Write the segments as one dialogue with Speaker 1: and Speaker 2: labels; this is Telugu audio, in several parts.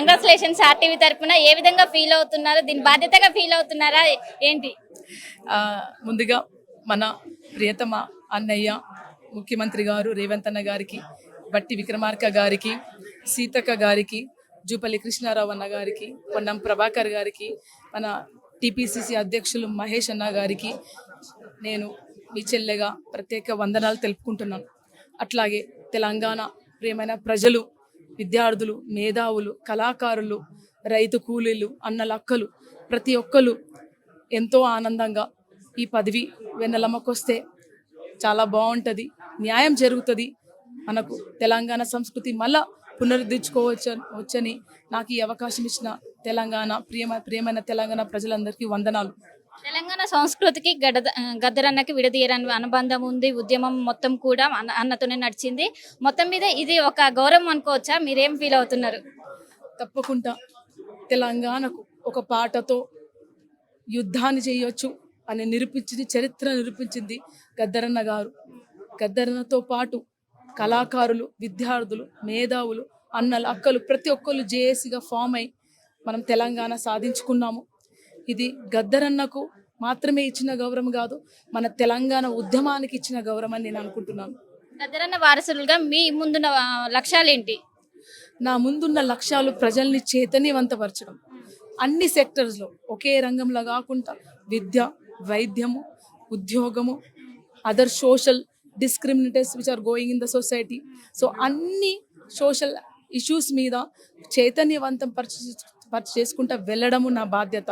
Speaker 1: కంగ్రాచులేషన్స్ ఆర్టీవీ తరపున. ఏ విధంగా ఫీల్ అవుతున్నారు? దీని బాధ్యతగా ఫీల్ అవుతున్నారా ఏంటి?
Speaker 2: ముందుగా మన ప్రియతమ అన్నయ్య ముఖ్యమంత్రి గారు రేవంత్ అన్న గారికి, బట్టి విక్రమార్క గారికి, సీతక్క గారికి, జూపల్లి కృష్ణారావు అన్న గారికి, పొన్నం ప్రభాకర్ గారికి, మన టీపీసీసీ అధ్యక్షులు మహేష్ అన్న గారికి నేను మీ చెల్లెగా ప్రత్యేక వందనాలు తెలుపుకుంటున్నాను. అట్లాగే తెలంగాణ ప్రియమైన ప్రజలు, విద్యార్థులు, మేధావులు, కళాకారులు, రైతు కూలీలు, అన్నలక్కలు ప్రతి ఒక్కరు ఎంతో ఆనందంగా ఈ పదవి వెన్నెలమ్మకొస్తే చాలా బాగుంటుంది, న్యాయం జరుగుతుంది, మనకు తెలంగాణ సంస్కృతి మళ్ళా పునరుద్ధరించుకోవచ్చని నాకు ఈ అవకాశం ఇచ్చిన తెలంగాణ ప్రియమైన తెలంగాణ ప్రజలందరికీ వందనాలు.
Speaker 1: తెలంగాణ సంస్కృతికి గద్దరన్నకి విడదీయరాని అనుబంధం ఉంది. ఉద్యమం మొత్తం కూడా అన్నతోనే నడిచింది. మొత్తం మీద ఇది ఒక గౌరవం అనుకోవచ్చా? మీరేం ఫీల్ అవుతున్నారు?
Speaker 2: తప్పకుండా తెలంగాణకు ఒక పాటతో యుద్ధాన్ని చేయొచ్చు అని నిరూపించింది, చరిత్ర నిరూపించింది గద్దరన్న గారు. గద్దరన్నతో పాటు కళాకారులు, విద్యార్థులు, మేధావులు, అన్నలు, అక్కలు ప్రతి ఒక్కరు జేఏసీగా ఫామ్ అయి మనం తెలంగాణ సాధించుకున్నాము. ఇది గద్దరన్నకు మాత్రమే ఇచ్చిన గౌరవం కాదు, మన తెలంగాణ ఉద్యమానికి ఇచ్చిన గౌరవం అని నేను అనుకుంటున్నాను.
Speaker 1: గద్దరన్న వారసులుగా మీ ముందున్న లక్ష్యాలు ఏంటి?
Speaker 2: నా ముందున్న లక్ష్యాలు ప్రజల్ని చైతన్యవంతపరచడం, అన్ని సెక్టర్స్లో, ఒకే రంగంలో కాకుండా విద్య, వైద్యము, ఉద్యోగము, other social discriminators which are going in the society. So అన్ని సోషల్ ఇష్యూస్ మీద చైతన్యవంతం చేసుకుంటూ వెళ్ళడము నా బాధ్యత.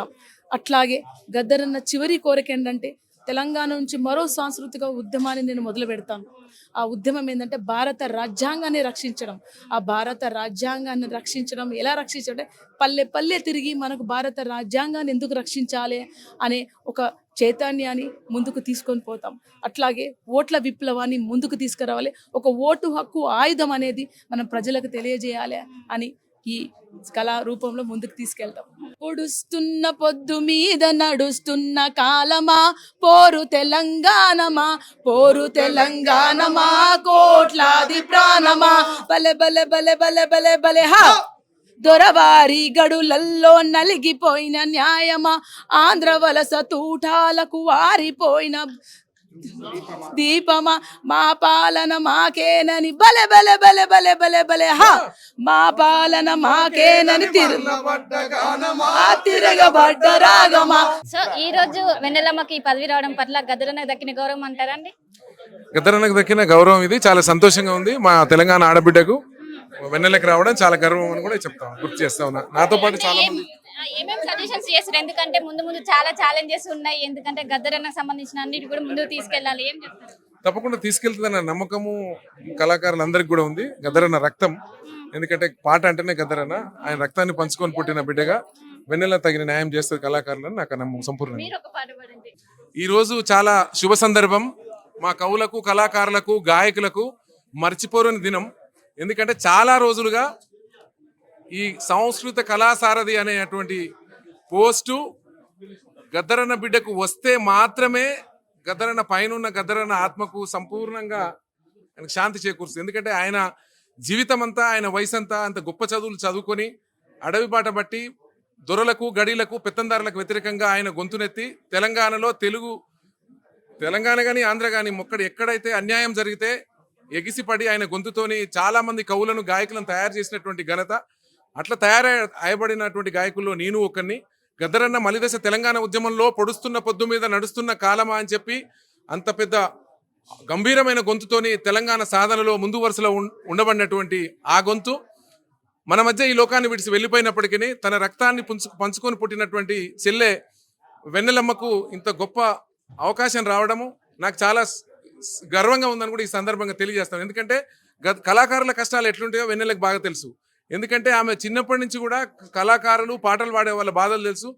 Speaker 2: అట్లాగే గద్దరన్న చివరి కోరిక ఏంటంటే తెలంగాణ నుంచి మరో సాంస్కృతిక ఉద్యమాన్ని నేను మొదలు పెడతాను. ఆ ఉద్యమం ఏంటంటే భారత రాజ్యాంగాన్ని రక్షించడం. ఆ భారత రాజ్యాంగాన్ని రక్షించడం ఎలా రక్షించడం, పల్లె పల్లె తిరిగి మనకు భారత రాజ్యాంగాన్ని ఎందుకు రక్షించాలి అనే ఒక చైతన్యాన్ని ముందుకు తీసుకొని పోతాం. అట్లాగే ఓట్ల విప్లవాన్ని ముందుకు తీసుకురావాలి. ఒక ఓటు హక్కు ఆయుధం అనేది మనం ప్రజలకు తెలియజేయాలి అని ఈ కళా రూపంలో ముందుకు తీసుకెళ్తాం. పొడుస్తున్న పొద్దు మీద నడుస్తున్న కాలమా, పోరు తెలంగాణమా, పోరు తెలంగాణమా, కోట్లాది ప్రాణమా, బలె బలె బలె బలె బలె బలె హా, దొరవారి గడులల్లో నలిగిపోయిన న్యాయమా, ఆంధ్ర వలస తూటాలకు వారిపోయిన దీపమా, మా పాలన మాకేనని బలె బలె బలె బలె బలె బలె హా, మా పాలన మాకేనని తిరగబడ్డ రాగమా.
Speaker 1: సో ఈ రోజు వెన్నెలమ్మకి ఈ పదవి రావడం పట్ల గద్దరన్నకు దక్కిన గౌరవం అంటారండి?
Speaker 3: గద్దరన్నకు దక్కిన గౌరవం ఇది చాలా సంతోషంగా ఉంది. మా తెలంగాణ ఆడబిడ్డకు వెన్నెలకు రావడం చాలా గర్వం అని కూడా చెప్తాను, గుర్తు చేస్తా ఉన్నా. నాతో పాటు చాలా మంది
Speaker 1: ఏమేమి సజెషన్స్ చేస్తారు? ఎందుకంటే ముందు చాలా ఛాలెంజెస్ ఉన్నాయి. ఎందుకంటే గద్దరన్నకు సంబంధించిన అన్నిటి కూడా ముందుకు తీసుకెళ్ళాలి. ఏం చెప్తారు?
Speaker 3: తప్పకుండా తీసుకెళ్తుందన్న నమ్మకము కళాకారులందరికీ కూడా ఉంది. గద్దరన్న రక్తం, ఎందుకంటే పాట అంటేనే గద్దరన్న, ఆయన రక్తాన్ని పంచుకొని పుట్టిన బిడ్డగా వెన్నెల తగిన న్యాయం చేస్తుంది కళాకారులని నాకు నమ్మకం సంపూర్ణ. ఈ రోజు చాలా శుభ సందర్భం. మా కవులకు, కళాకారులకు, గాయకులకు మర్చిపోరని దినం. ఎందుకంటే చాలా రోజులుగా ఈ సంస్కృత కళాసారథి అనేటువంటి పోస్టు గద్దరన్న బిడ్డకు వస్తే మాత్రమే గద్దరన్న పైన ఉన్న గద్దరన్న ఆత్మకు సంపూర్ణంగా ఆయనకు శాంతి చేకూరుస్తుంది. ఎందుకంటే ఆయన జీవితం అంతా, ఆయన వయసు అంతా అంత గొప్ప చదువులు చదువుకొని అడవి బాట బట్టి దొరలకు, గడీలకు, పెత్తందారులకు వ్యతిరేకంగా ఆయన గొంతునెత్తి తెలంగాణలో తెలంగాణ కానీ ఆంధ్ర కానీ ఎక్కడైతే అన్యాయం జరిగితే ఎగిసిపడి ఆయన గొంతుతోని చాలా మంది కవులను, గాయకులను తయారు చేసినటువంటి ఘనత, అట్లా తయారయ్యబడినటువంటి గాయకుల్లో నేను ఒకరిని. గద్దరన్న మలిదశ తెలంగాణ ఉద్యమంలో పొడుస్తున్న పొద్దు మీద నడుస్తున్న కాలమా అని చెప్పి అంత పెద్ద గంభీరమైన గొంతుతోని తెలంగాణ సాధనలో ముందు వరుసలో ఉండబడినటువంటి ఆ గొంతు మన మధ్య ఈ లోకాన్ని విడిచి వెళ్ళిపోయినప్పటికీ తన రక్తాన్ని పంచుకొని పుట్టినటువంటి చెల్లె వెన్నెలమ్మకు ఇంత గొప్ప అవకాశం రావడము నాకు చాలా గర్వంగా ఉందని కూడా ఈ సందర్భంగా తెలియజేస్తాను. ఎందుకంటే కళాకారుల కష్టాలు ఎట్లుంటాయో వెన్నెలకు బాగా తెలుసు. ఎందుకంటే ఆమె చిన్నప్పటి నుంచి కూడా కళాకారులు, పాటలు పాడే వాళ్ళ బాధలు తెలుసు.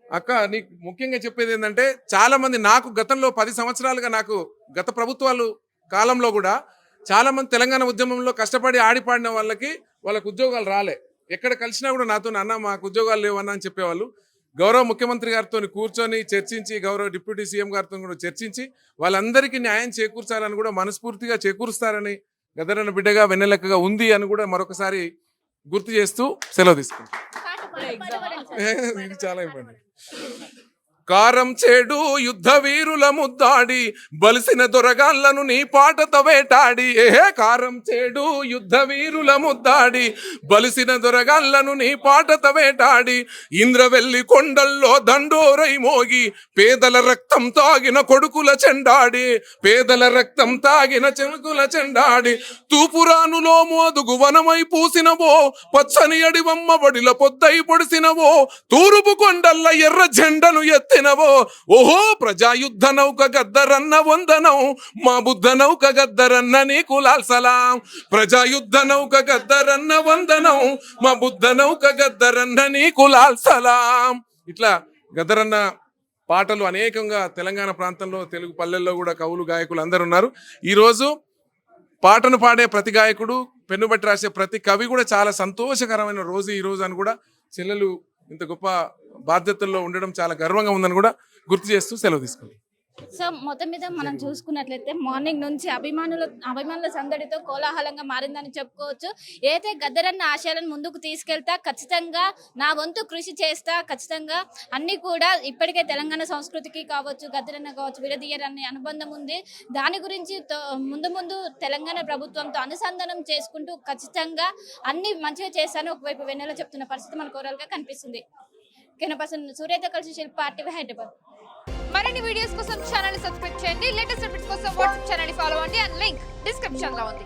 Speaker 3: అక్క, నీకు ముఖ్యంగా చెప్పేది ఏంటంటే చాలా మంది నాకు గతంలో 10 సంవత్సరాలుగా నాకు గత ప్రభుత్వాలు కాలంలో కూడా చాలా మంది తెలంగాణ ఉద్యమంలో కష్టపడి ఆడిపాడిన వాళ్ళకి ఉద్యోగాలు రాలే. ఎక్కడ కలిసినా కూడా నాతో అన్న మాకు ఉద్యోగాలు లేవన్నా అని చెప్పేవాళ్ళు. గౌరవ ముఖ్యమంత్రి గారితో కూర్చొని చర్చించి, గౌరవ డిప్యూటీ సీఎం గారితో కూడా చర్చించి వాళ్ళందరికీ న్యాయం చేకూర్చాలని కూడా మనస్ఫూర్తిగా చేకూరుస్తారని గద్దరన్న బిడ్డగా వెన్నెలక్కగా ఉంది అని కూడా మరొకసారి గుర్తు చేస్తూ సెలవు తీసుకుంటాం.
Speaker 1: పాట
Speaker 3: ఇది చాలా ఇంపార్టెంట్. కారం చేడు యుద్ధ వీరుల ముద్దాడి బలిసిన దొరగాళ్లను నీ పాటతో వేటాడి. కారం చేడు యుద్ధ వీరుల ముద్దాడి బలిసిన దొరగాళ్లను నీ పాటతో వేటాడి. ఇంద్రవెల్లి కొండల్లో దండోరై మోగి పేదల రక్తం తాగిన కొడుకుల చెండాడి. పేదల రక్తం తాగిన చెనుకుల చెండాడి. తూపురానులో మోదుగు వనమై పూసినవో పచ్చని అడివమ్మ బడిల పొద్దై పొడిసినవో తూరుపు కొండల్ల ఎర్ర జెండను ఎత్తినవో. ఓహో ప్రజాయుద్ధ నౌక గద్దరన్న వందనం మా బుద్ధ నౌక గద్దరన్న నీకు లాల్ సలాం. ప్రజాయుద్ధ నౌక గద్దరన్న వందనం మా బుద్ధ నౌక గద్దరన్న నీకు లాల్ సలాం. ఇట్లా గద్దరన్న పాటలు అనేకంగా తెలంగాణ ప్రాంతంలో తెలుగు పల్లెల్లో కూడా కవులు గాయకులు అందరు ఉన్నారు. ఈరోజు పాటను పాడే ప్రతి గాయకుడు పెన్ను బట్టి రాసే ప్రతి కవి కూడా చాలా సంతోషకరమైన రోజు ఈ రోజు అని కూడా చెల్లెలు ఇంత గొప్ప బాధ్యతల్లో ఉండడం చాలా గర్వంగా ఉందని కూడా గుర్తు చేస్తూ సెలవు తీసుకుంది.
Speaker 1: సో మొత్తం మీద మనం చూసుకున్నట్లయితే మార్నింగ్ నుంచి అభిమానుల సందడితో కోలాహలంగా మారిందని చెప్పుకోవచ్చు. ఏదైతే గద్దరన్న ఆశయాలను ముందుకు తీసుకెళ్తా ఖచ్చితంగా నా వంతు కృషి చేస్తా, ఖచ్చితంగా అన్ని కూడా ఇప్పటికే తెలంగాణ సంస్కృతికి కావచ్చు, గద్దరన్న కావచ్చు, విడదీయరని అనుబంధం ఉంది. దాని గురించి ముందు తెలంగాణ ప్రభుత్వంతో అనుసంధానం చేసుకుంటూ ఖచ్చితంగా అన్ని మంచిగా చేస్తాను ఒకవైపు వెన్నెల చెప్తున్న పరిస్థితి మనకు ఓవరాల్గా కనిపిస్తుంది. కెనపర్సన్ సూర్యతో కలిసి శిల్ప RTV హైదరాబాద్.
Speaker 4: మరిన్ని వీడియోస్ కోసం ఛానల్ సబ్స్క్రైబ్ చేయండి. లేటెస్ట్ అప్డేట్స్ కోసం వాట్సాప్ ఛానల్ ఫాలో అవ్వండి. అండ్ లింక్ డిస్క్రిప్షన్ లో ఉంది.